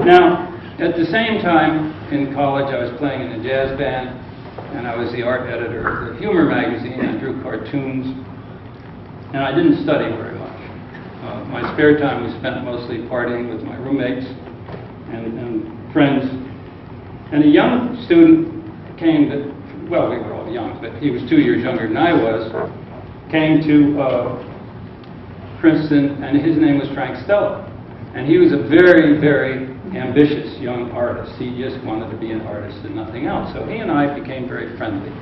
Now, at the same time, in college, I was playing in a jazz band, and I was the art editor of the humor magazine. I drew cartoons, and I didn't study very much. My spare time was spent mostly partying with my roommates and friends. And a young student came that, well, we were all young, but he was 2 years younger than I was, came to Princeton, and his name was Frank Stella. And he was a very, very ambitious young artist. He just wanted to be an artist and nothing else. So he and I became very friendly.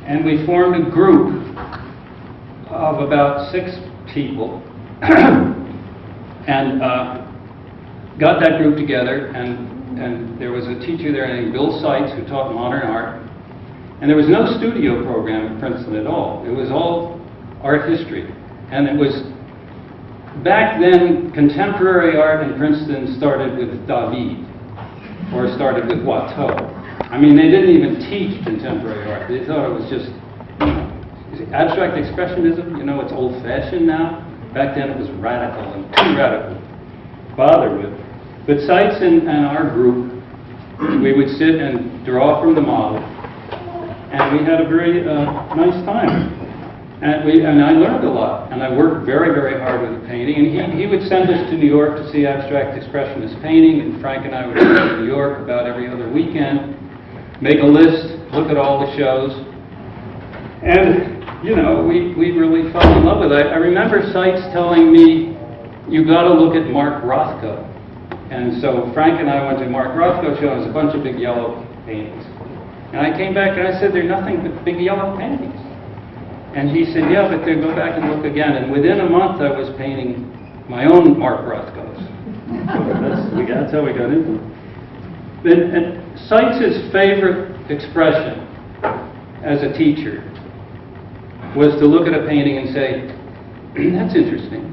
And we formed a group of about 6 people and got that group together. And there was a teacher there named Bill Seitz who taught modern art. And there was no studio program at Princeton at all. It was all art history. And it was, back then, contemporary art in Princeton started with David, or started with Watteau. I mean, they didn't even teach contemporary art. They thought it was just, you know, abstract expressionism. You know, it's old-fashioned now. Back then it was radical and too radical to bother with. But Seitz and our group, we would sit and draw from the model, and we had a very nice time. And I learned a lot, and I worked very, very hard with the painting. And he would send us to New York to see abstract expressionist painting, and Frank and I would go to New York about every other weekend, make a list, look at all the shows. And, you know, we really fell in love with it. I remember Seitz telling me, you got to look at Mark Rothko. And so Frank and I went to Mark Rothko's show, and it was a bunch of big yellow paintings. And I came back and I said, they're nothing but big yellow paintings. And he said, yeah, but go back and look again. And within a month, I was painting my own Mark Rothko's. So that's how we got into it. And Seitz's favorite expression as a teacher was to look at a painting and say, that's interesting.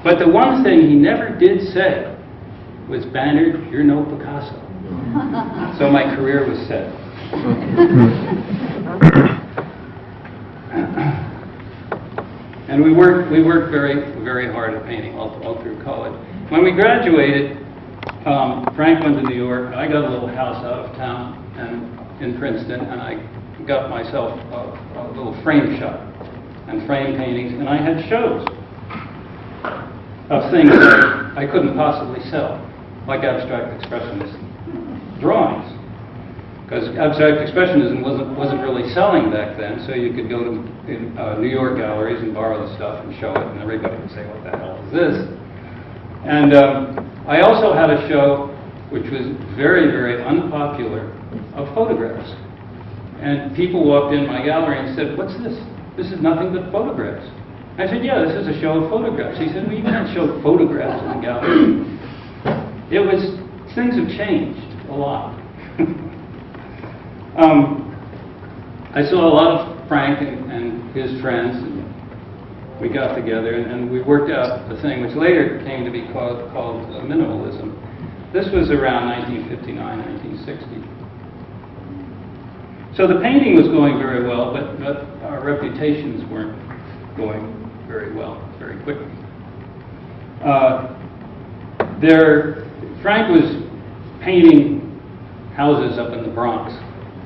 But the one thing he never did say was, Bannard, you're no Picasso. So my career was set. And we worked very, very hard at painting all through college. When we graduated, Frank went to New York. I got a little house out of town and in Princeton, and I got myself a little frame shop and frame paintings, and I had shows of things that I couldn't possibly sell, like abstract expressionist drawings. Because abstract expressionism wasn't really selling back then, so you could go to New York galleries and borrow the stuff and show it, and everybody would say, what the hell is this? And I also had a show which was very, very unpopular, of photographs. And people walked in my gallery and said, what's this? This is nothing but photographs. I said, yeah, this is a show of photographs. He said, well, you can't show photographs in the gallery. Things have changed a lot. I saw a lot of Frank and his friends, and we got together and we worked out the thing which later came to be called minimalism. This was around 1959, 1960. So the painting was going very well, but our reputations weren't going very well, very quickly. Frank was painting houses up in the Bronx,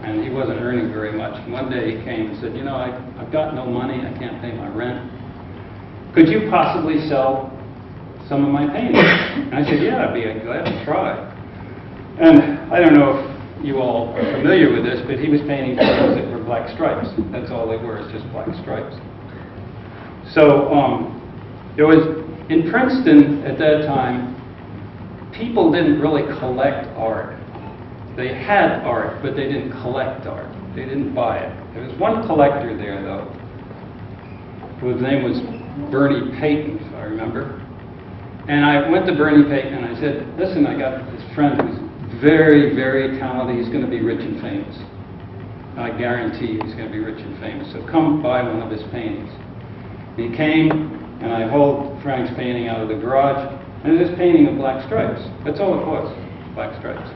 and he wasn't earning very much. And one day he came and said, you know, I've got no money, I can't pay my rent. Could you possibly sell some of my paintings? And I said, yeah, I'd be glad to try. And I don't know if you all are familiar with this, but he was painting photos that were black stripes. That's all they were, is just black stripes. So there was, in Princeton at that time, people didn't really collect art. They had art, but they didn't collect art. They didn't buy it. There was one collector there, though, whose name was Bernie Payton, if I remember. And I went to Bernie Payton and I said, listen, I got this friend who's very, very talented. He's going to be rich and famous. I guarantee he's going to be rich and famous. So come buy one of his paintings. And he came, and I hauled Frank's painting out of the garage, and it was this painting of black stripes. That's all it was, black stripes.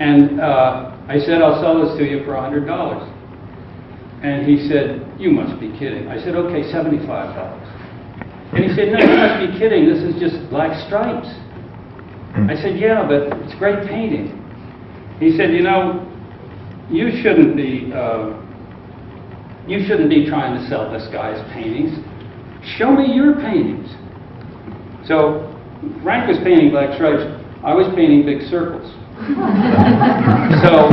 And I said, I'll sell this to you for $100. And he said, you must be kidding. I said, okay, $75. And he said, no, you must be kidding. This is just black stripes. I said, yeah, but it's great painting. He said, you know, you shouldn't be trying to sell this guy's paintings. Show me your paintings. So Frank was painting black stripes. I was painting big circles. So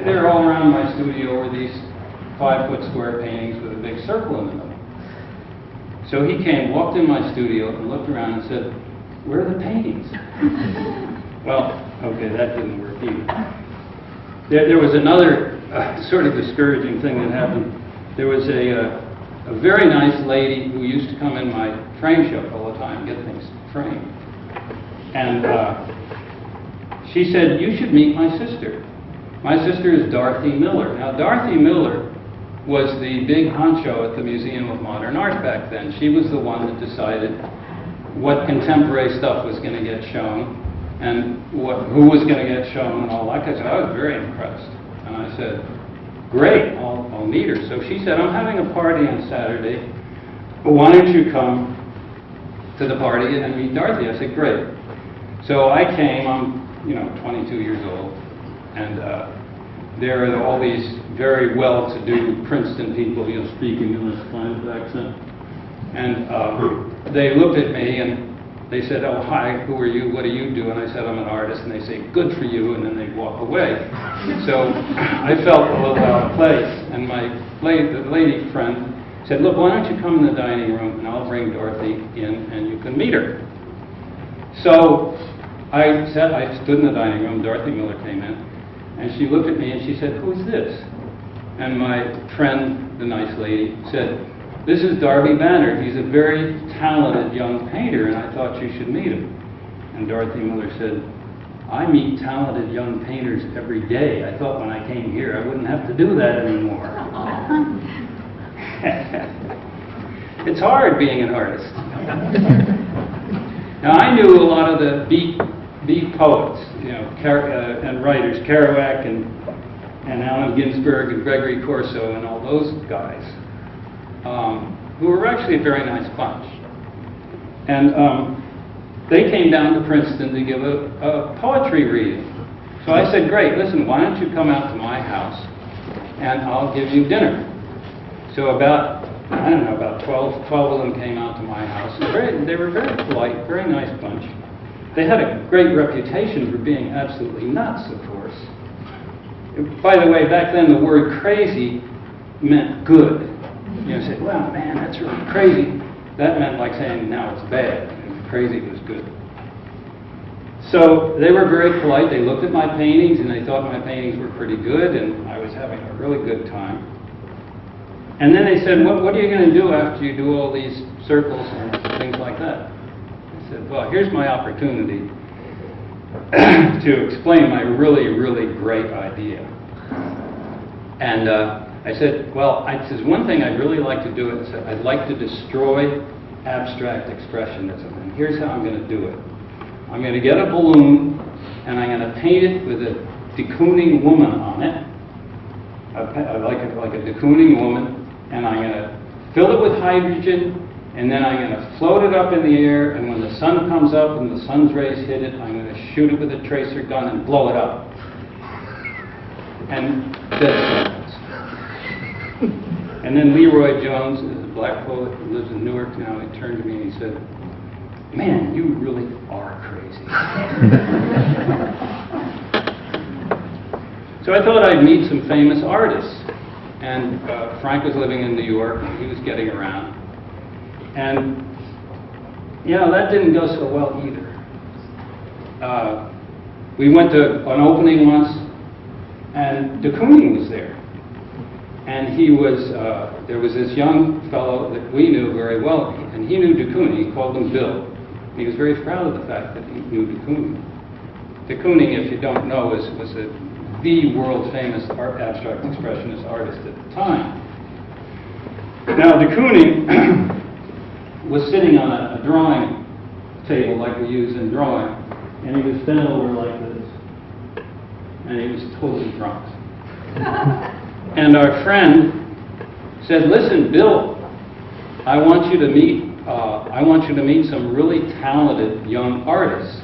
they're all around my studio were these 5-foot square paintings with a big circle in the middle. So he came, walked in my studio, and looked around and said, "Where are the paintings?" Well, okay, that didn't work either. There was another sort of discouraging thing that happened. There was a very nice lady who used to come in my frame shop all the time, get things framed. And she said, "You should meet my sister. My sister is Dorothy Miller." Now, Dorothy Miller was the big honcho at the Museum of Modern Art back then. She was the one that decided what contemporary stuff was going to get shown and who was going to get shown and all that. So I was very impressed. And I said, "Great, I'll meet her." So she said, "I'm having a party on Saturday, but why don't you come to the party and meet Dorothy?" I said, "Great." So I came. I'm 22 years old, and there are all these very well-to-do Princeton people, speaking in this kind of accent. And they looked at me and they said, "Oh, hi, who are you? What do you do?" And I said, "I'm an artist." And they say, "Good for you," and then they'd walk away. So I felt a little out of place. And the lady friend said, "Look, why don't you come in the dining room and I'll bring Dorothy in and you can meet her." So I stood in the dining room. Dorothy Miller came in. And she looked at me and she said, "Who's this?" And my friend, the nice lady, said, "This is Darby Bannard. He's a very talented young painter, and I thought you should meet him." And Dorothy Miller said, "I meet talented young painters every day. I thought when I came here I wouldn't have to do that anymore." It's hard being an artist. Now, I knew a lot of the beat poets, and writers, Kerouac and Allen Ginsberg and Gregory Corso and all those guys, who were actually a very nice bunch. And they came down to Princeton to give a poetry reading. So I said, "Great, listen, why don't you come out to my house and I'll give you dinner." So about 12 of them came out to my house. And they were very polite, very nice bunch. They had a great reputation for being absolutely nuts, of course. By the way, back then the word crazy meant good. You say, "Well, man, that's really crazy." That meant like saying, "Now it's bad." And crazy was good. So they were very polite. They looked at my paintings and they thought my paintings were pretty good, and I was having a really good time. And then they said, what are you going to do after you do all these circles and things like that? I said, "Well, here's my opportunity to explain my really, really great idea." And I said, "Well, there's one thing I'd really like to do." I said, "I'd like to destroy abstract expressionism, and here's how I'm going to do it. I'm going to get a balloon, and I'm going to paint it with a de Kooning woman on it, like a de Kooning woman, and I'm going to fill it with hydrogen, and then I'm going to float it up in the air, and when the sun comes up and the sun's rays hit it, I'm going to shoot it with a tracer gun and blow it up." And that's And then Leroy Jones, a black poet who lives in Newark now, he turned to me and he said, "Man, you really are crazy." So I thought I'd meet some famous artists. And Frank was living in New York, and he was getting around. And, that didn't go so well either. We went to an opening once, and de Kooning was there. And there was this young fellow that we knew very well, and he knew de Kooning. He called him Bill. He was very proud of the fact that he knew de Kooning. De Kooning, if you don't know, was the world-famous abstract expressionist artist at the time. Now, de Kooning was sitting on a drawing table like we use in drawing, and he was bent over like this, and he was totally drunk. And our friend said, "Listen, Bill, I want you to meet I want you to meet some really talented young artists.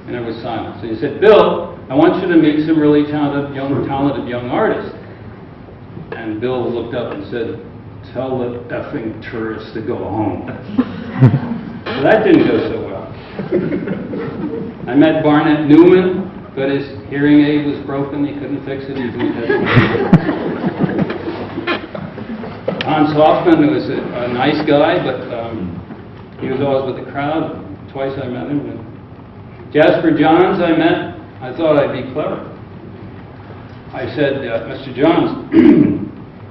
And there was silence. And he said, Bill, I want you to meet some really talented young artists. And Bill looked up and said, tell the effing tourists to go home. So that didn't go so well. I met Barnett Newman, but his hearing aid was broken. He couldn't fix it. He couldn't fix it. Hans Hoffman was a nice guy, but he was always with the crowd. Twice I met him. And Jasper Johns I met. I thought I'd be clever. I said, Mr. Johns,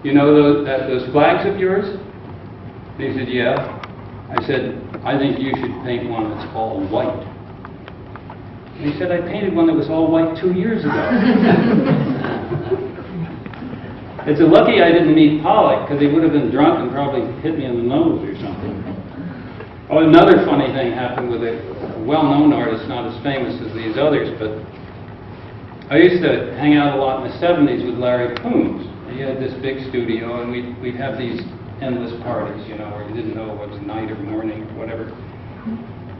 you know those flags of yours? He said, yeah. I said, I think you should paint one that's all white. And he said, I painted one that was all white 2 years ago. It's a lucky I didn't meet Pollock, because he would have been drunk and probably hit me in the nose or something. Oh, another funny thing happened with a well-known artist, not as famous as these others, but I used to hang out a lot in the 70s with Larry Coombs. He had this big studio, and we'd have these endless parties, you know, where you didn't know what was night or morning or whatever.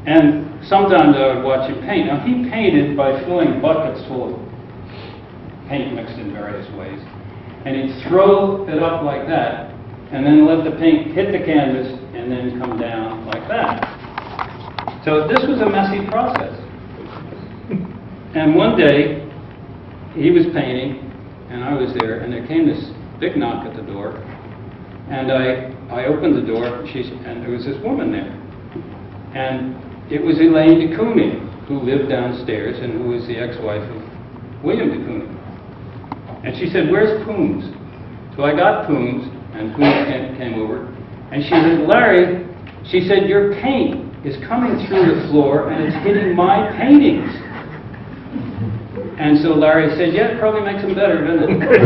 And sometimes I would watch him paint. Now, he painted by filling buckets full of paint mixed in various ways. And he'd throw it up like that, and then let the paint hit the canvas, and then come down like that. So this was a messy process. And one day, he was painting, and I was there, and there came this big knock at the door. And I opened the door, and there was this woman there. And it was Elaine de Kooning, who lived downstairs and who was the ex-wife of William de Kooning. And she said, where's Coombs? So I got Coombs, and Coombs came over. And she said, Larry, she said, your paint is coming through the floor and it's hitting my paintings. And so Larry said, yeah, it probably makes them better, doesn't it?